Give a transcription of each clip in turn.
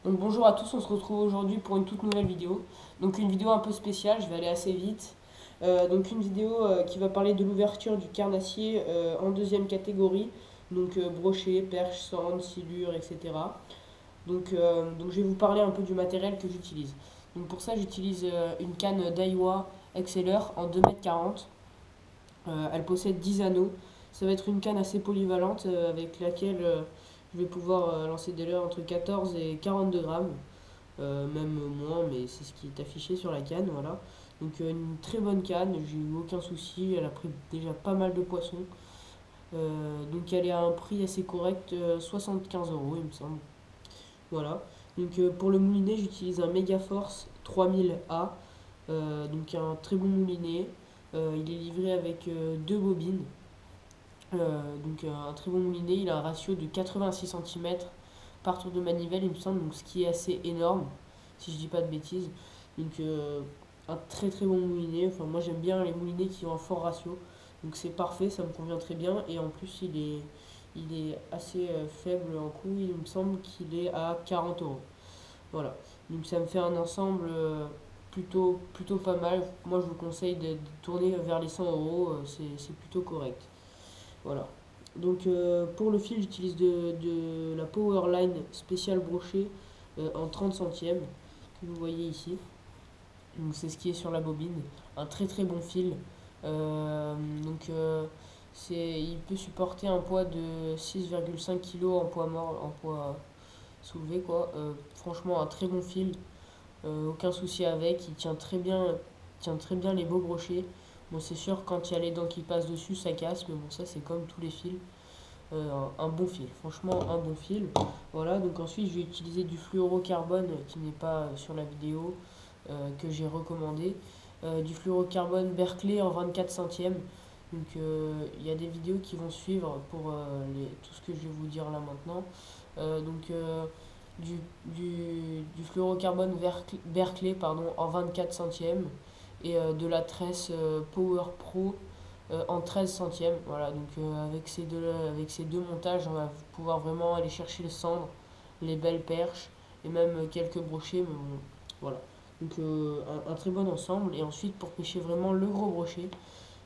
Donc bonjour à tous, on se retrouve aujourd'hui pour une toute nouvelle vidéo. Donc une vidéo un peu spéciale, je vais aller assez vite. Donc une vidéo qui va parler de l'ouverture du carnassier en deuxième catégorie. Donc brochet, perche, sande, silure, etc. Donc je vais vous parler un peu du matériel que j'utilise. Donc pour ça j'utilise une canne Daiwa Exceller en 2,40 m. Elle possède 10 anneaux. Ça va être une canne assez polyvalente avec laquelle je vais pouvoir lancer des leurres entre 14 et 42 grammes. Même moins, mais c'est ce qui est affiché sur la canne, voilà. Donc une très bonne canne, j'ai eu aucun souci, elle a pris déjà pas mal de poissons. Donc elle est à un prix assez correct, 75 euros il me semble. Voilà. Donc pour le moulinet, j'utilise un Megaforce 3000A, donc un très bon moulinet. Il est livré avec deux bobines. Donc un très bon moulinet, il a un ratio de 86 cm par tour de manivelle, il me semble, donc ce qui est assez énorme, si je dis pas de bêtises. Donc un très très bon moulinet. Enfin, moi j'aime bien les moulinets qui ont un fort ratio. Donc c'est parfait, ça me convient très bien. Et en plus, il est assez faible en coût. Il me semble qu'il est à 40 euros. Voilà. Donc ça me fait un ensemble plutôt pas mal. Moi je vous conseille de tourner vers les 100 euros. C'est plutôt correct. Voilà. Donc pour le fil, j'utilise de la Powerline spéciale brochée en 30 centièmes que vous voyez ici. Donc c'est ce qui est sur la bobine. Un très très bon fil. Euh, donc il peut supporter un poids de 6,5 kg en poids mort, en poids soulevé quoi. Franchement un très bon fil. Aucun souci avec. Il tient très bien les beaux brochets. Bon c'est sûr quand il y a les dents qui passent dessus ça casse, mais bon ça c'est comme tous les fils. Un bon fil, franchement un bon fil. Voilà, donc ensuite je vais utiliser du fluorocarbone qui n'est pas sur la vidéo, que j'ai recommandé. Du fluorocarbone Berkeley en 24 centièmes. Donc il y a des vidéos qui vont suivre pour tout ce que je vais vous dire là maintenant. Donc du, du fluorocarbone Berkeley pardon, en 24 centièmes et de la tresse Power Pro en 13 centièmes. Voilà, donc avec ces deux montages, on va pouvoir vraiment aller chercher le cendre, les belles perches et même quelques brochets. Mais bon, voilà. Donc un très bon ensemble. Et ensuite, pour pêcher vraiment le gros brochet,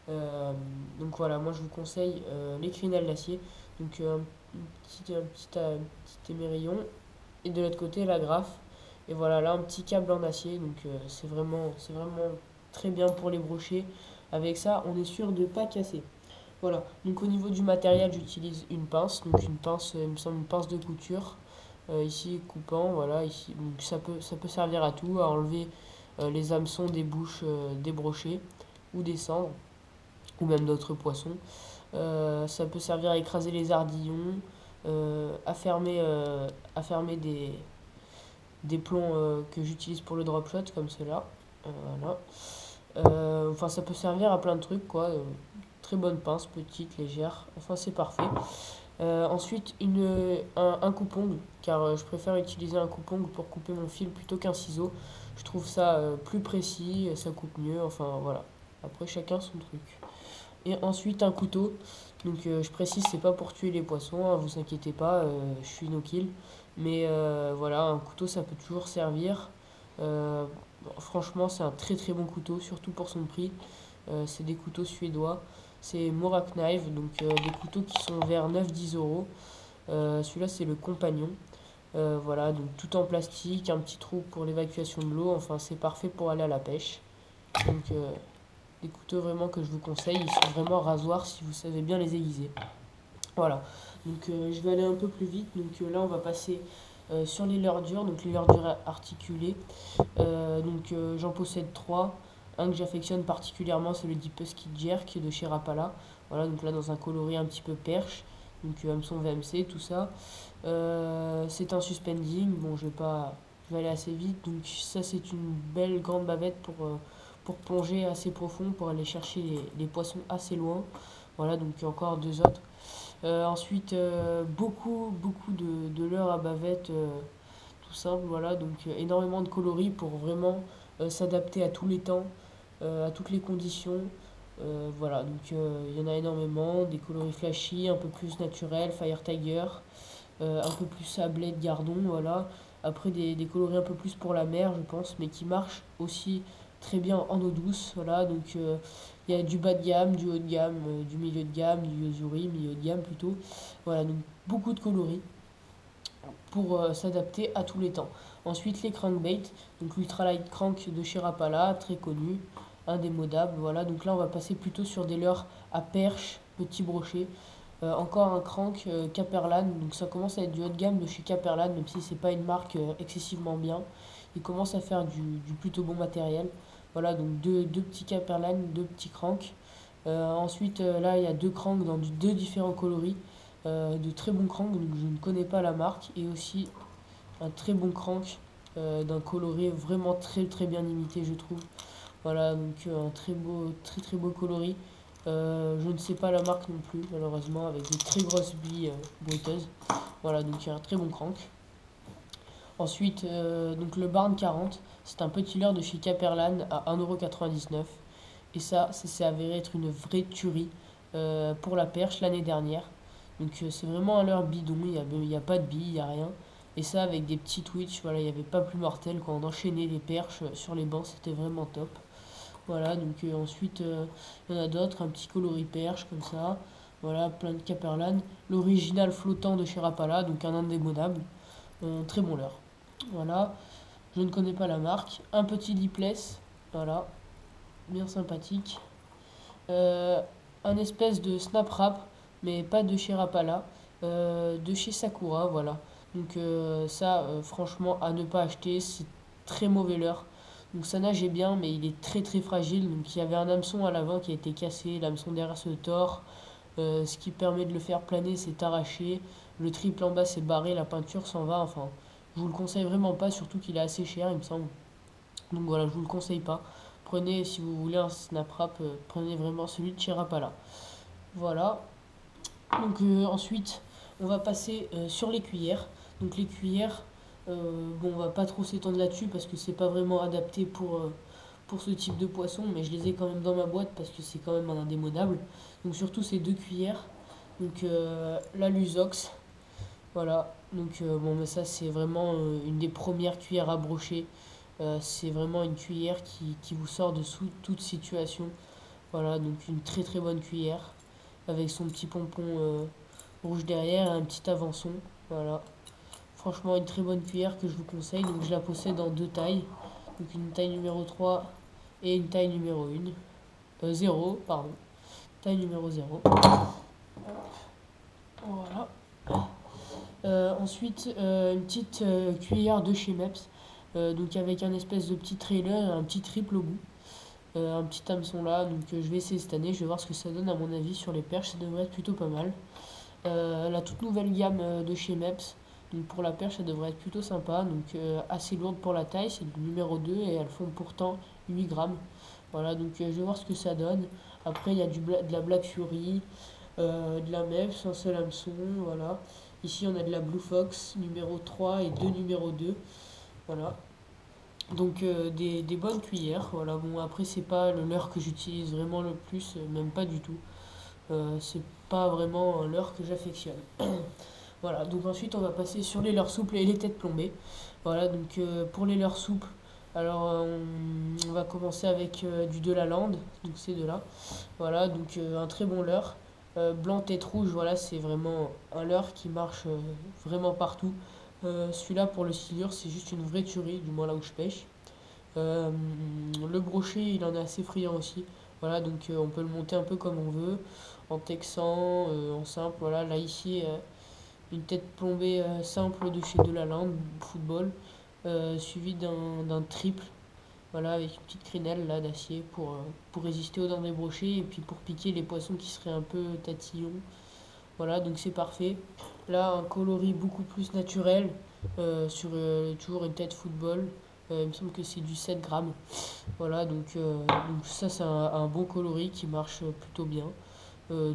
donc voilà, moi je vous conseille les crinelles d'acier. Donc un petit émerillon. Et de l'autre côté, la graffe. Et voilà, là, un petit câble en acier. Donc c'est vraiment très bien pour les brochets. Avec ça, on est sûr de ne pas casser. Voilà. Donc au niveau du matériel, j'utilise une pince. Donc une pince, il me semble une pince de couture. Ici, coupant, voilà. Ici, donc ça peut servir à tout, à enlever les hameçons des bouches des brochets ou des cendres, ou même d'autres poissons. Ça peut servir à écraser les ardillons, à fermer des plombs que j'utilise pour le drop shot, comme cela. Voilà. Enfin, ça peut servir à plein de trucs, quoi. Très bonne pince, petite, légère. Enfin, c'est parfait. Ensuite, un coupe-ongle, car je préfère utiliser un coupe-ongle pour couper mon fil plutôt qu'un ciseau. Je trouve ça plus précis, ça coupe mieux. Enfin, voilà. Après, chacun son truc. Et ensuite, un couteau. Donc, je précise, c'est pas pour tuer les poissons, hein, vous inquiétez pas, je suis no kill. Mais voilà, un couteau, ça peut toujours servir. Euh, Franchement, c'est un très très bon couteau, surtout pour son prix. C'est des couteaux suédois. C'est Mora Knife, donc des couteaux qui sont vers 9-10 euros. Celui-là, c'est le compagnon. Voilà, donc tout en plastique, un petit trou pour l'évacuation de l'eau. Enfin, c'est parfait pour aller à la pêche. Donc, des couteaux vraiment que je vous conseille. Ils sont vraiment rasoirs si vous savez bien les aiguiser. Voilà, donc je vais aller un peu plus vite. Donc là, on va passer sur les leurres dures, donc les leurres dures articulées. Donc j'en possède trois. Un que j'affectionne particulièrement, c'est le Deep Husky Jerk de chez Rapala. Voilà, donc là dans un coloris un petit peu perche. Donc hameçon VMC, tout ça. C'est un suspending. Bon, je vais aller assez vite. Donc ça, c'est une belle grande bavette pour plonger assez profond, pour aller chercher les poissons assez loin. Voilà, donc encore deux autres. Ensuite, beaucoup de leurres à bavette, tout simple, voilà, donc énormément de coloris pour vraiment s'adapter à tous les temps, à toutes les conditions. Voilà, donc il y en a énormément, des coloris flashy, un peu plus naturels, Fire Tiger, un peu plus sablé de Gardon, voilà. Après des coloris un peu plus pour la mer, je pense, mais qui marchent aussi très bien en eau douce. Voilà, donc il y a du bas de gamme, du haut de gamme, du milieu de gamme, du Yozuri, milieu de gamme plutôt. Voilà, donc beaucoup de coloris pour s'adapter à tous les temps. Ensuite, les crankbait, donc l'ultralight crank de chez Rapala, très connu, indémodable. Voilà, donc là on va passer plutôt sur des leurres à perche, petits brochets. Encore un crank Caperlan, donc ça commence à être du haut de gamme de chez Caperlan, même si c'est pas une marque excessivement bien. Il commence à faire du plutôt bon matériel. Voilà, donc deux petits Caperlan, deux petits cranks. Ensuite, là il y a deux cranks dans deux différents coloris. De très bons cranks, donc je ne connais pas la marque, et aussi un très bon crank d'un coloris vraiment très bien imité, je trouve. Voilà, donc un très beau coloris. Je ne sais pas la marque non plus, malheureusement, avec des très grosses billes bruiteuses. Voilà, donc il y a un très bon crank. Ensuite, donc le Barn 40, c'est un petit leurre de chez Caperlan à 1,99 €. Et ça s'est avéré être une vraie tuerie pour la perche l'année dernière. Donc c'est vraiment un leurre bidon, il y a pas de billes, il n'y a rien. Et ça avec des petits twitch, voilà, il n'y avait pas plus mortel quand on enchaînait les perches sur les bancs, c'était vraiment top. Voilà, donc ensuite il y en a d'autres, un petit coloris perche comme ça. Voilà, plein de Caperlan. L'original flottant de chez Rapala, donc un indémodable. Très bon leurre. Voilà, je ne connais pas la marque. Un petit lipless, voilà, bien sympathique. Un espèce de snap wrap, mais pas de chez Rapala, de chez Sakura, voilà. Donc ça, franchement, à ne pas acheter, c'est très mauvais leurre. Donc ça nageait bien, mais il est très fragile. Donc il y avait un hameçon à l'avant qui a été cassé, l'hameçon derrière se tord. Ce qui permet de le faire planer, c'est arraché. Le triple en bas s'est barré, la peinture s'en va. Enfin, je vous le conseille vraiment pas, surtout qu'il est assez cher, il me semble. Donc voilà, je vous le conseille pas. Prenez, si vous voulez un snap wrap, prenez vraiment celui de chez Rapala. Voilà. Donc ensuite, on va passer sur les cuillères. Donc les cuillères, bon, on va pas trop s'étendre là-dessus parce que c'est pas vraiment adapté pour ce type de poisson, mais je les ai quand même dans ma boîte parce que c'est quand même un indémodable. Donc surtout ces deux cuillères. Donc la Lusox, voilà. Donc bon, mais ça c'est vraiment une des premières cuillères à brocher. C'est vraiment une cuillère qui vous sort de sous toute situation. Voilà, donc une très bonne cuillère avec son petit pompon rouge derrière et un petit avançon. Voilà. Franchement, une très bonne cuillère que je vous conseille. Donc je la possède en deux tailles. Donc une taille numéro 3 et une taille numéro 1. 0, pardon. Taille numéro 0. Voilà. Ensuite, une petite cuillère de chez Meps. Donc avec un espèce de petit trailer et un petit triple au bout. Un petit hameçon là, donc je vais essayer cette année, je vais voir ce que ça donne à mon avis sur les perches, ça devrait être plutôt pas mal. La toute nouvelle gamme de chez Meps, donc pour la perche ça devrait être plutôt sympa, donc assez lourde pour la taille, c'est du numéro 2 et elles font pourtant 8 grammes. Voilà, donc je vais voir ce que ça donne. Après il y a de la Black Fury, de la Meps, un seul hameçon, voilà. Ici on a de la Blue Fox numéro 3 et 2 numéro 2, voilà. Donc des bonnes cuillères, voilà. Bon, après c'est pas le leurre que j'utilise vraiment le plus, même pas du tout. C'est pas vraiment un leurre que j'affectionne. Voilà, donc ensuite on va passer sur les leurres souples et les têtes plombées. Voilà, donc pour les leurres souples, alors on va commencer avec du Delaland, donc ces deux-là. Voilà, donc un très bon leurre. Blanc tête rouge, voilà, c'est vraiment un leurre qui marche vraiment partout. Celui-là pour le silure, c'est juste une vraie tuerie, du moins là où je pêche. Le brochet, il en est assez friand aussi. Voilà, donc on peut le monter un peu comme on veut, en texan, en simple. Voilà, là ici, une tête plombée simple de chez Delaland Football, suivi d'un triple. Voilà, avec une petite crinelle là d'acier pour résister aux dents des brochets et puis pour piquer les poissons qui seraient un peu tatillons. Voilà, donc c'est parfait. Là, un coloris beaucoup plus naturel sur toujours une tête football. Il me semble que c'est du 7 grammes. Voilà, donc ça, c'est un bon coloris qui marche plutôt bien.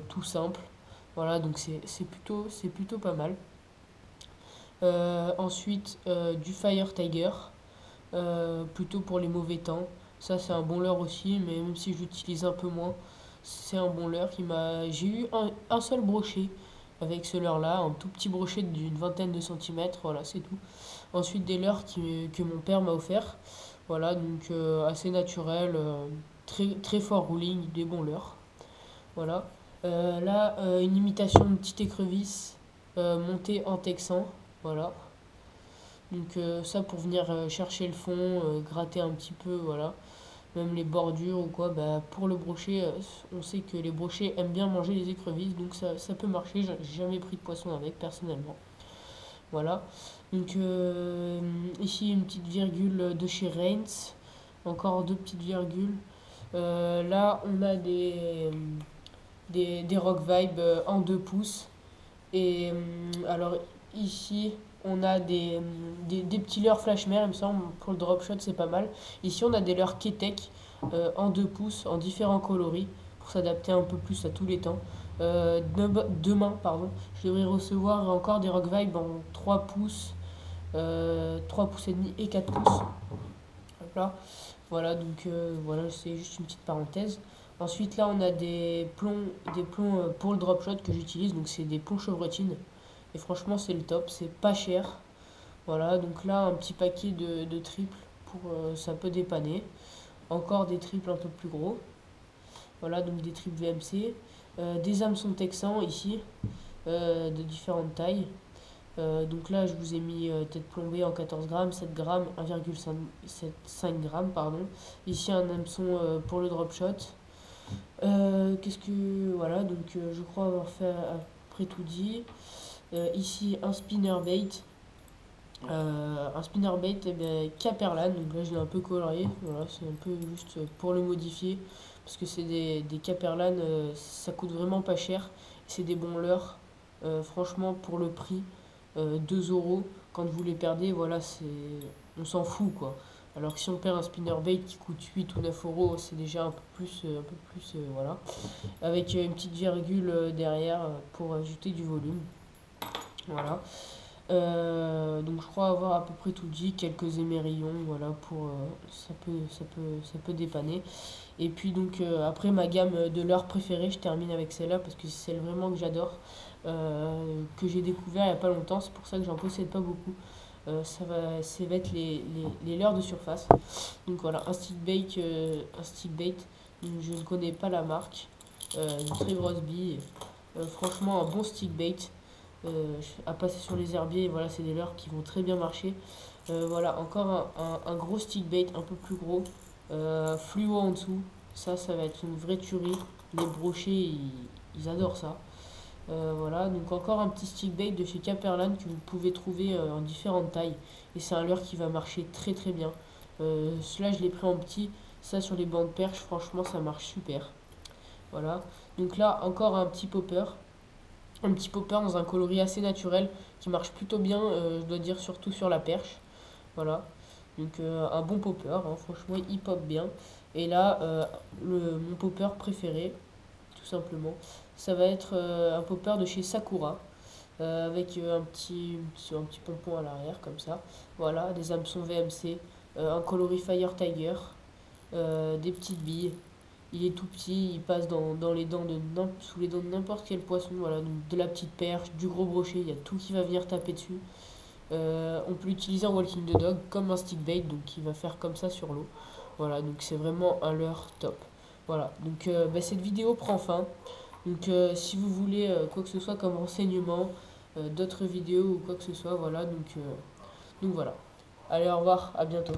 Tout simple. Voilà, donc c'est plutôt pas mal. Ensuite, du Fire Tiger, plutôt pour les mauvais temps. Ça, c'est un bon leurre aussi, mais même si j'utilise un peu moins, c'est un bon leurre. J'ai eu un seul brochet avec ce leurre là, un tout petit brochet d'une vingtaine de centimètres, voilà c'est tout. Ensuite des leurres que mon père m'a offert, voilà donc assez naturel, très fort rouling, des bons leurres. Voilà. Là, une imitation de petite écrevisse montée en texan. Voilà. Donc ça pour venir chercher le fond, gratter un petit peu, voilà. Même les bordures ou quoi, bah, pour le brochet, on sait que les brochets aiment bien manger les écrevisses, donc ça peut marcher. J'ai jamais pris de poisson avec personnellement. Voilà. Donc ici une petite virgule de chez Reigns. Encore deux petites virgules. Là on a des Rock Vibe en 2 pouces. Et alors ici, on a des petits leurres Flashmare, il me semble, pour le drop shot, c'est pas mal. Ici, on a des leurres Ketek en 2 pouces, en différents coloris, pour s'adapter un peu plus à tous les temps. Demain, pardon, je devrais recevoir encore des Rock Vibe en 3 pouces, 3 pouces et demi et 4 pouces. Hop là. Voilà, donc voilà, c'est juste une petite parenthèse. Ensuite, là, on a des plombs pour le drop shot que j'utilise. Donc, c'est des plombs chevrotines. Et franchement, c'est le top. C'est pas cher. Voilà, donc là, un petit paquet de triples pour ça peut dépanner. Encore des triples un peu plus gros. Voilà, donc des triples VMC. Des hameçons texans ici, de différentes tailles. Donc là, je vous ai mis tête plombée en 14 grammes, 7 grammes, 1,5 grammes, pardon. Ici, un hameçon pour le drop shot. Qu'est-ce que. Voilà, donc je crois avoir fait après tout dit. Ici, un spinner bait. Un spinner bait, eh ben, Caperlan. Donc là, je l'ai un peu colorié. Voilà, c'est un peu juste pour le modifier. Parce que c'est des Caperlan, ça coûte vraiment pas cher. C'est des bons leurres. Franchement, pour le prix. 2 euros quand vous les perdez, voilà, on s'en fout quoi. Alors que si on perd un spinnerbait qui coûte 8 ou 9 euros, c'est déjà un peu plus, voilà. Avec une petite virgule derrière pour ajouter du volume. Voilà. Donc je crois avoir à peu près tout dit, quelques émerillons, voilà, pour ça peut dépanner. Et puis donc après ma gamme de leurres préférée, je termine avec celle-là parce que c'est celle vraiment que j'adore, que j'ai découvert il n'y a pas longtemps, c'est pour ça que j'en possède pas beaucoup. Ça va être les leurres de surface. Donc voilà, un stick bait, je ne connais pas la marque, une très grosse bille. Franchement un bon stick bait. À passer sur les herbiers, voilà, c'est des leurres qui vont très bien marcher. Voilà, encore un gros stick bait un peu plus gros, fluo en dessous. Ça va être une vraie tuerie. Les brochets, ils adorent ça. Voilà, donc encore un petit stick bait de chez Caperlan que vous pouvez trouver en différentes tailles. Et c'est un leurre qui va marcher très très bien. Celui-là, je l'ai pris en petit. Ça, sur les bancs de perche, franchement, ça marche super. Voilà, donc là, encore un petit popper. Un petit popper dans un coloris assez naturel qui marche plutôt bien, je dois dire, surtout sur la perche. Voilà, donc un bon popper, hein, franchement il pop bien. Et là, mon popper préféré, tout simplement, ça va être un popper de chez Sakura, avec un petit pompon à l'arrière comme ça. Voilà, des hameçons VMC, un coloris Fire Tiger, des petites billes. Il est tout petit, il passe dans les dents sous les dents de n'importe quel poisson. Voilà, donc de la petite perche, du gros brochet, il y a tout qui va venir taper dessus. On peut l'utiliser en walking the dog comme un stick bait, donc il va faire comme ça sur l'eau. Voilà, donc c'est vraiment un leurre top. Voilà, donc cette vidéo prend fin. Donc si vous voulez quoi que ce soit comme renseignement, d'autres vidéos ou quoi que ce soit, voilà, donc voilà. Allez, au revoir, à bientôt.